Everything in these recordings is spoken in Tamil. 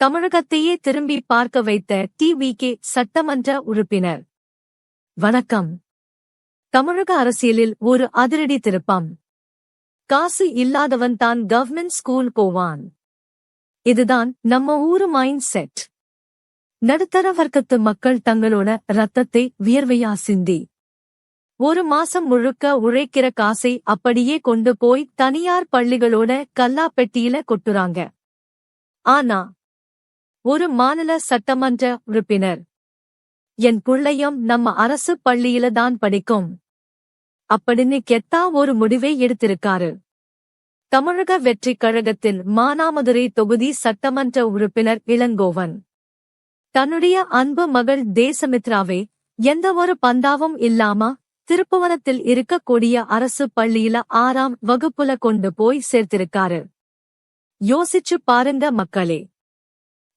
தமிழகத்தையே திரும்பி பார்க்க வைத்த டி.வி.கே. சட்டமன்ற உறுப்பினர். வணக்கம். தமிழக அரசியலில் ஒரு அதிரடி திருப்பம். காசு இல்லாதவன் தான் கவர்மெண்ட் ஸ்கூல் போவான். இதுதான் நம்ம ஊரு மைண்ட் செட். நடுத்தர வர்க்கத்து மக்கள் தங்களோட ரத்தத்தை வியர்வையா சிந்தி ஒரு மாசம் முழுக்க உழைக்கிற காசை அப்படியே கொண்டு போய் தனியார் பள்ளிகளோட கல்லாப்பெட்டியில கொட்டுறாங்க. ஆனா ஒரு மாநில சட்டமன்ற உறுப்பினர், என் புள்ளையும் நம்ம அரசு பள்ளியில தான் படிக்கும் அப்படின்னு கெத்தா ஒரு முடிவை எடுத்திருக்காரு. தமிழக வெற்றிக் கழகத்தில் மானாமதுரை தொகுதி சட்டமன்ற உறுப்பினர் இளங்கோவன் தன்னுடைய அன்பு மகள் தேசமித்ராவை எந்த ஒரு பந்தாவும் இல்லாம திருப்புவனத்தில் இருக்கக்கூடிய அரசு பள்ளியில 6ஆம் வகுப்புல கொண்டு போய் சேர்த்திருக்காரு. யோசிச்சு பாருங்க மக்களே.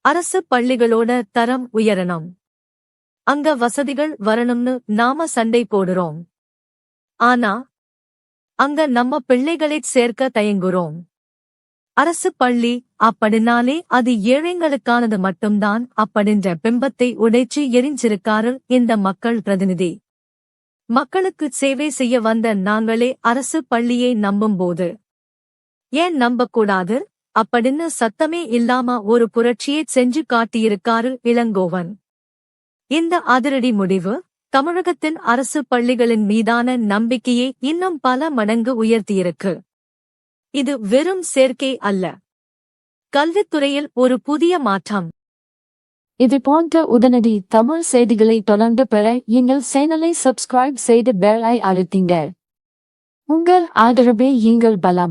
அரசு பள்ளிகளோட தரம் உயரணும், அங்க வசதிகள் வரணும்னு நாம சண்டை போடுறோம். ஆனா அங்க நம்ம பிள்ளைகளைச் சேர்க்க தயங்குறோம். அரசு பள்ளி அப்படின்னாலே அது ஏழைங்களுக்கானது மட்டும்தான் அப்படின்ற பிம்பத்தை உடைச்சு எரிஞ்சிருக்காரு இந்த மக்கள் பிரதிநிதி. மக்களுக்கு சேவை செய்ய வந்த நாங்களே அரசு பள்ளியை நம்பும்போது ஏன் நம்பக்கூடாது அப்படின்னு சத்தமே இல்லாம ஒரு புரட்சியை செஞ்சு காட்டியிருக்காரு இளங்கோவன். இந்த அதிரடி முடிவு தமிழகத்தின் அரசு பள்ளிகளின் மீதான நம்பிக்கையை இன்னும் பல மடங்கு உயர்த்தியிருக்கு. இது வெறும் சேர்க்கை அல்ல, கல்வித்துறையில் ஒரு புதிய மாற்றம். இது போன்ற உடனடி தமிழ் செய்திகளை தொடர்ந்து பெற எங்கள் சேனலை சப்ஸ்கிரைப் செய்து பெல் ஐ அழுத்துங்கள். உங்கள் ஆதரவே எங்கள் பலம்.